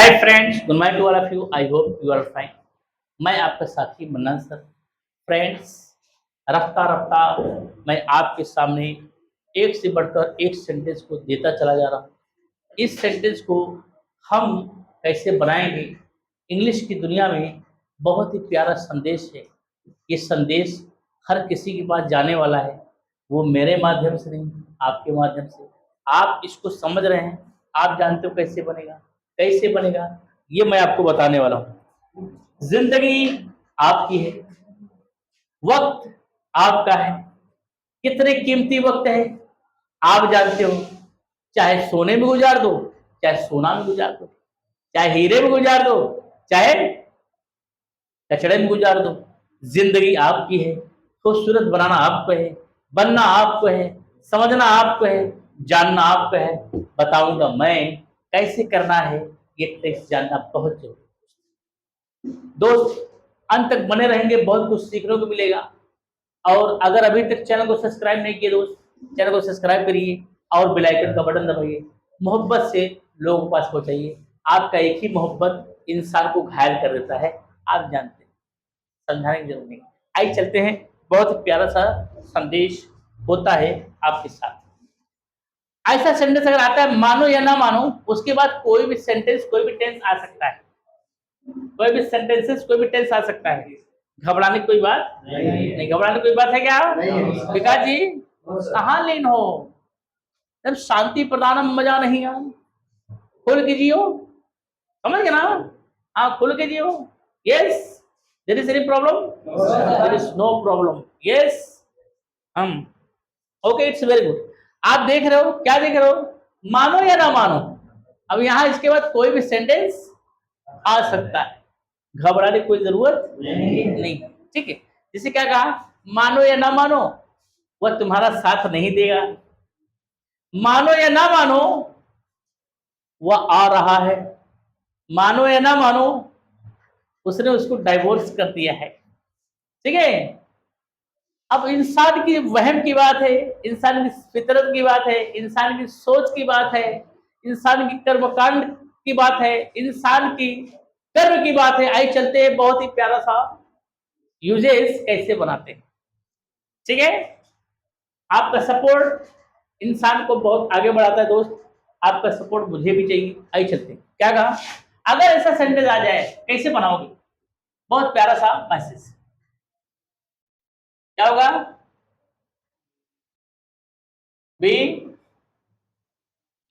Hi friends, good morning to all of you. I hope you are fine. मैं आपका साथी मन्ना sir. Friends, रफ्ता रफ्ता मैं आपके सामने एक से बढ़कर एक सेंटेंस को देता चला जा रहा हूँ। इस सेंटेंस को हम कैसे बनाएंगे? इंग्लिश की दुनिया में बहुत ही प्यारा संदेश है। ये संदेश हर किसी के पास जाने वाला है, वो मेरे माध्यम से नहीं, आपके माध्यम से। आप इसको समझ रहे हैं, आप जानते हो कैसे बनेगा, कैसे बनेगा, ये मैं आपको बताने वाला हूँ। जिंदगी आपकी है, वक्त आपका है। कितने कीमती वक्त है आप जानते हो। चाहे सोने में गुजार दो, चाहे सोना में गुजार दो, चाहे हीरे में गुजार दो, चाहे कचड़े में गुजार दो। जिंदगी आपकी है, खूबसूरत बनाना आपको है, बनना आपको है, समझना आपको है, जानना आपको है। बताऊंगा मैं कैसे करना है, ये टेस्ट जानना बहुत जरूरी। दोस्त, अंत तक बने रहेंगे, बहुत कुछ सीखने को मिलेगा। और अगर अभी तक चैनल को सब्सक्राइब नहीं किया दोस्त, चैनल को सब्सक्राइब करिए और बेल आइकन का बटन दबाइए। मोहब्बत से लोगों के पास पहुंचाइए। आपका एक ही मोहब्बत इंसान को घायल कर देता है, आप जानते हैं, समझाने की जरूरत नहीं। आइए चलते हैं, बहुत प्यारा सा संदेश होता है आपके साथ। ऐसा सेंटेंस अगर आता है, मानो या ना मानो, उसके बाद कोई भी सेंटेंस, कोई भी टेंस आ सकता है, कोई भी सेंटेंसेस, कोई भी टेंस आ सकता है। घबराने की कोई बात नहीं, घबराने की कोई बात है क्या विकास जी? कहाँ लीन हो? जब शांति प्रदान में मजा नहीं है, खुल के जियो, समझ गए ना? हाँ, खुल के जियो। Yes, there is any problem? There is no problem. Yes, हम ओके, इट्स वेरी गुड। आप देख रहे हो, क्या देख रहे हो? मानो या ना मानो। अब यहाँ इसके बाद कोई भी सेंटेंस आ सकता है, घबराने की कोई जरूरत नहीं। ठीक है, जिसे क्या कहा, मानो या ना मानो, वह तुम्हारा साथ नहीं देगा। मानो या ना मानो, वह आ रहा है। मानो या ना मानो, उसने उसको डाइवोर्स कर दिया है। ठीक है, अब इंसान की वहम की बात है, इंसान की फितरत की बात है, इंसान की सोच की बात है, इंसान की कर्मकांड की बात है, इंसान की कर्म की बात है। आई चलते हैं, बहुत ही प्यारा सा यूजेस कैसे बनाते हैं। ठीक है, आपका सपोर्ट इंसान को बहुत आगे बढ़ाता है दोस्त, आपका सपोर्ट मुझे भी चाहिए। आई चलते हैं, क्या कहा, अगर ऐसा सेंटेंस आ जाए कैसे बनाओगे? बहुत प्यारा सा मैसेज, क्या होगा? बी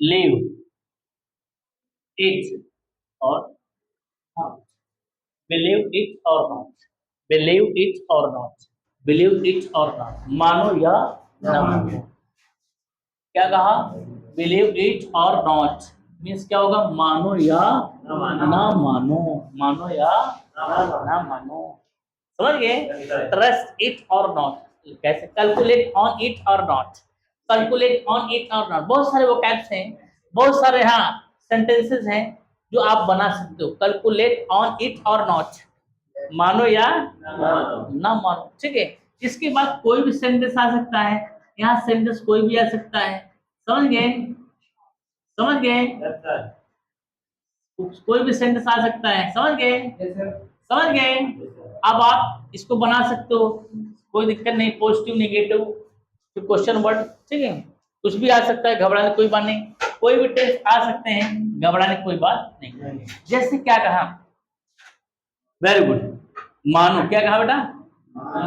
लीव इट और बिलीव इट और नॉट, बिलीव इट और नॉट, बिलीव इट और नॉट, मानो या ना मानो। क्या कहा? बिलीव इट और नॉट मीन्स क्या होगा? मानो या ना मानो, मानो या ना मानो। समझ गए? ट्रस्ट इट और नॉट, कैसे? कैलकुलेट ऑन इट और नॉट, कैलकुलेट ऑन इट और नॉट। बहुत सारे वोकैब्स हैं, बहुत सारे हाँ सेंटेंसेस हैं जो आप बना सकते हो। कैलकुलेट ऑन इट और नॉट, मानो या ना मानो। ठीक है, इसके बाद कोई भी सेंटेंस आ सकता है, यहाँ सेंटेंस कोई भी आ सकता है। समझ गए? समझ गए? कोई भी सेंटेंस आ सकता है, समझ गए? समझ गए? अब आप इसको बना सकते हो, कोई दिक्कत नहीं। पॉजिटिव, नेगेटिव, क्वेश्चन वर्ड, ठीक है, कुछ भी आ सकता है, घबराने की कोई बात नहीं। कोई भी टेस्ट आ सकते हैं, घबराने की कोई बात नहीं। जैसे क्या कहा, वेरी गुड, मानो। क्या कहा बेटा?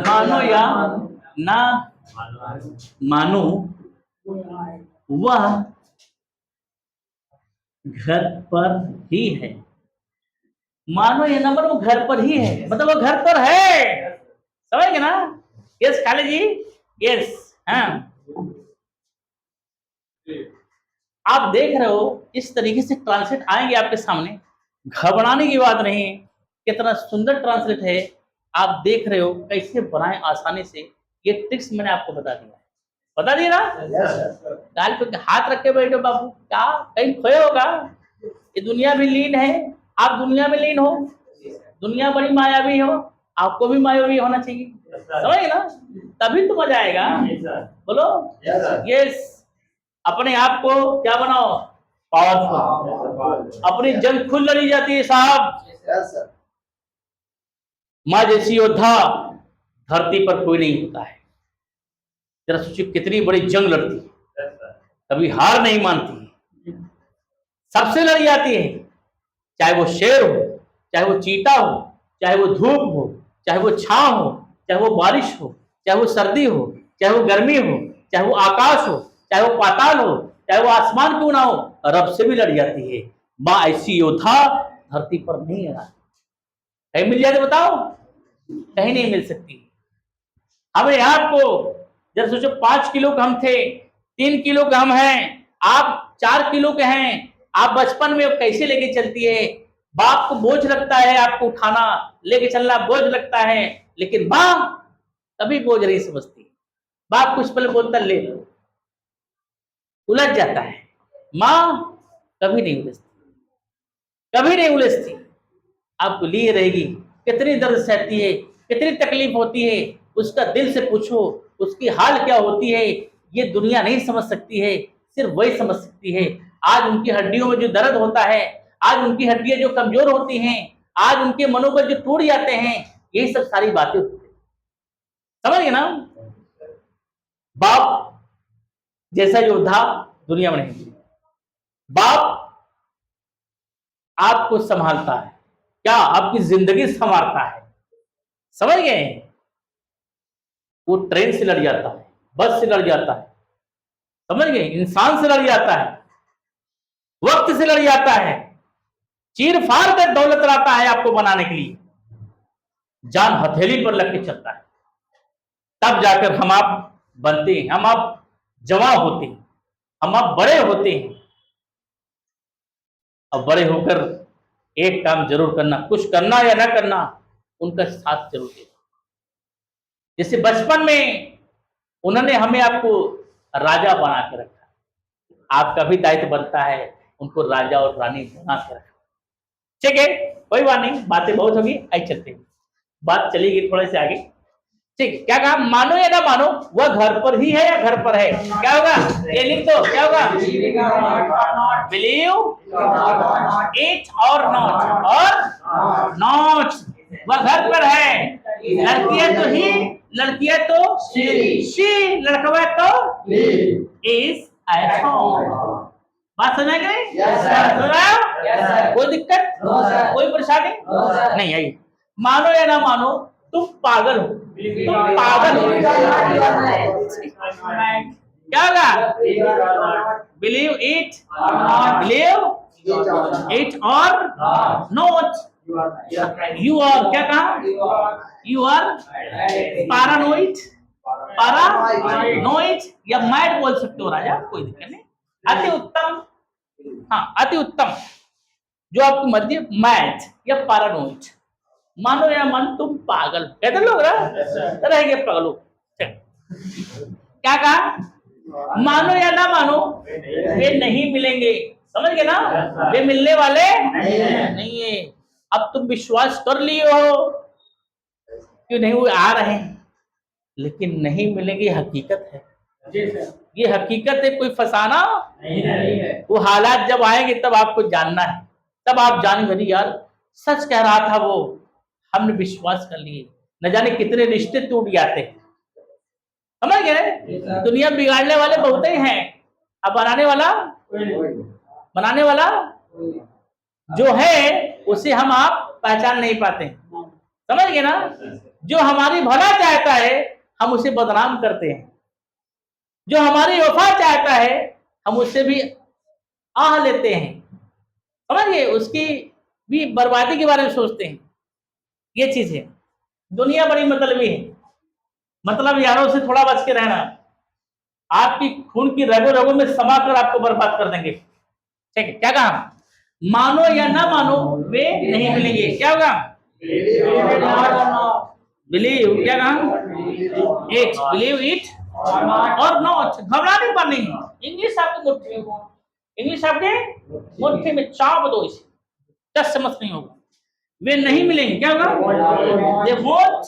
मानो या ना मानो, वह घर पर ही है। मानो या ना मानो, घर पर ही है, मतलब वो घर पर है। समझ गए ना? यस खाली जी, यस। हाँ, आप देख रहे हो, इस तरीके से ट्रांसलेट आएंगे आपके सामने, घबराने की बात नहीं है। कितना सुंदर ट्रांसलेट है, आप देख रहे हो कैसे बनाए आसानी से। ये ट्रिक्स मैंने आपको बता दिया, बता दिया ना? गाल पे हाथ रख के बैठो बाबू, क्या कहीं खोए होगा? ये दुनिया भी लीन है, आप दुनिया में लीन हो, दुनिया बड़ी मायावी हो, आपको भी मायावी होना चाहिए। समझ ना? तभी तो मजा आएगा। बोलो यस। अपने आप को क्या बनाओ? पावरफुल, अपनी जंग खुद लड़ी जाती है साहब। माँ जैसी योद्धा धरती पर कोई नहीं होता है। जरा सोचिए कितनी बड़ी जंग लड़ती है, कभी हार नहीं मानती, सबसे लड़ी जाती है, चाहे वो शेर हो, चाहे वो चीता हो, चाहे वो धूप हो, चाहे वो छांव हो, चाहे वो बारिश हो, चाहे वो सर्दी हो, चाहे वो गर्मी हो, चाहे वो आकाश हो, चाहे वो पाताल हो, चाहे वो आसमान क्यों ना हो, रब से भी लड़ जाती है। माँ ऐसी योद्धा धरती पर नहीं है। कहीं मिल जाए तो बताओ, कहीं नहीं मिल सकती। हमें आपको जब सोचो 5 किलो के हम थे, 3 किलो के हम हैं, आप 4 किलो के हैं। आप बचपन में कैसे लेके चलती है? बाप को बोझ लगता है, आपको उठाना लेके चलना बोझ लगता है, लेकिन माँ कभी बोझ नहीं समझती। बाप कुछ पल बोलता ले लो, उलझ जाता है। माँ कभी नहीं उलझती, कभी नहीं उलझती, आपको लिए रहेगी। कितनी दर्द सहती है, कितनी तकलीफ होती है, उसका दिल से पूछो, उसकी हाल क्या होती है, ये दुनिया नहीं समझ सकती है, सिर्फ वही समझ सकती है। आज उनकी हड्डियों में जो दर्द होता है, आज उनकी हड्डियां जो कमजोर होती हैं, आज उनके मनोबल जो टूट जाते हैं, यही सब सारी बातें होती है। समझ गए ना? बाप जैसा योद्धा दुनिया में नहीं। बाप आपको संभालता है, क्या आपकी जिंदगी संवारता है। समझ गए? वो ट्रेन से लड़ जाता है, बस से लड़ जाता है, समझ गए, इंसान से लड़ जाता है, वक्त से लड़ जाता है, चीर फाड़ कर दौलत लाता है आपको बनाने के लिए, जान हथेली पर लग के चलता है, तब जाकर हम आप बनते हैं, हम आप जवान होते हैं, हम आप बड़े होते हैं। अब बड़े होकर एक काम जरूर करना, कुछ करना या ना करना, उनका साथ जरूर देना। जैसे बचपन में उन्होंने हमें आपको राजा बना के रखा, आपका भी दायित्व बनता है उनको राजा और रानी बना के रखा। ठीक है, कोई बात नहीं, बातें बहुत होगी, आई चलते हैं, बात चलेगी थोड़े से आगे। ठीक, क्या कहा? मानो या ना मानो, वह घर पर ही है या घर पर है? क्या होगा? ये लिख दो, क्या होगा? बिलीव इट और नॉट, और नॉट। वह घर पर है, लड़कियां तो ही, लड़कियां तो शी, लड़का तो इज एट होम। बात समझ गए? कोई दिक्कत, कोई परेशानी नहीं आई। मानो या ना मानो, तुम पागल हो, तुम पागल हो। क्या होगा? बिलीव इट, बिलीव इट और नॉट। यू आर, क्या कहा? यू आर पैरानोइड, पैरानोइड या मैड बोल सकते हो राजा, कोई दिक्कत नहीं। अति उत्तम, हाँ अति उत्तम, जो आपकी मर्जी, मैड या पैरानोइड। मानो या मानो, तुम पागल, कहते लोग रह गए पागल। क्या कहा? मानो या ना मानो, वे नहीं मिलेंगे। समझ गए ना? वे मिलने वाले नहीं है। अब तुम विश्वास कर लिए हो कि नहीं वो आ रहे हैं, लेकिन नहीं मिलेंगे, हकीकत है। ये हकीकत है, कोई फसाना नहीं है। वो हालात जब आएंगे तब आपको जानना है, तब आप जानेंगे यार सच कह रहा था वो, हमने विश्वास कर लिए, न जाने कितने रिश्ते टूट जाते हैं। समझ गए? दुनिया बिगाड़ने वाले बहुत ही हैं, अब बनाने वाला जो है उसे हम आप पहचान नहीं पाते। समझ गए ना? जो हमारी भला चाहता है हम उसे बदनाम करते हैं, जो हमारी वफा चाहता है हम उससे भी आह लेते हैं। समझ गए? उसकी भी बर्बादी के बारे में सोचते हैं। ये चीज है, दुनिया बड़ी मतलबी है। मतलब यारों से थोड़ा बच के रहना, आपकी खून की रगों रगों में समा कर आपको बर्बाद कर देंगे। ठीक है, क्या कहा? मानो या ना मानो, वे नहीं मिलेंगे। क्या होगा? बिलीव, क्या कहा? इट, बिलीव इट और नॉट। घबराने पर नहीं। इंग्लिश आपके मुट्ठी में, इंग्लिश आपके मुट्ठी में, चाप दो इसे, दस समझ नहीं होगा। वे नहीं मिलेंगे, क्या होगा? They won't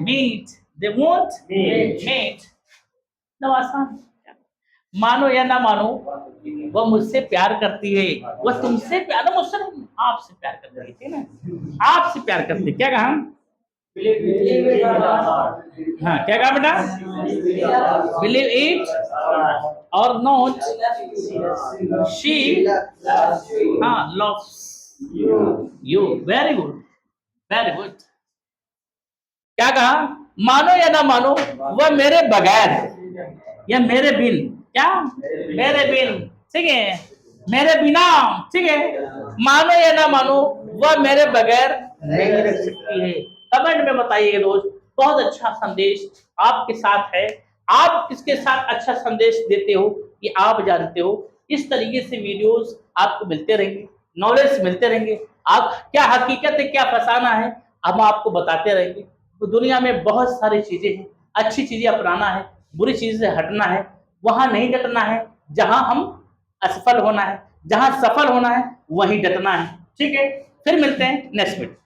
meet, they won't meet। आसान, मानो या ना मानो, वह मुझसे प्यार करती है। वह तुमसे प्यार, ना मुझसे नहीं, आपसे प्यार करती है, ठीक है ना, आपसे प्यार करती है। क्या कहा? हाँ, क्या कहा बेटा? बिलीव इट और नॉट, शी, हाँ, loves you. Very good, very good. क्या कहा? मानो या ना मानो, वह मेरे बगैर या मेरे बिन, क्या? मेरे बिन, ठीक है, मेरे बिना, ठीक है, मानो या ना मानो, वह मेरे बगैर नहीं रह सकती है। कमेंट में बताइए दोस्त, बहुत अच्छा संदेश आपके साथ है। आप किसके साथ अच्छा संदेश देते हो ये आप जानते हो। इस तरीके से वीडियोस आपको मिलते रहेंगे, नॉलेज मिलते रहेंगे। आप क्या हकीकत है, क्या फसाना है, हम आपको बताते रहेंगे। तो दुनिया में बहुत सारी चीजें हैं, अच्छी चीजें अपनाना है, बुरी चीज से हटना है, वहां नहीं डटना है जहां हम असफल होना है, जहां सफल होना है वहीं डटना है। ठीक है, फिर मिलते हैं नेक्स्ट वीडियो।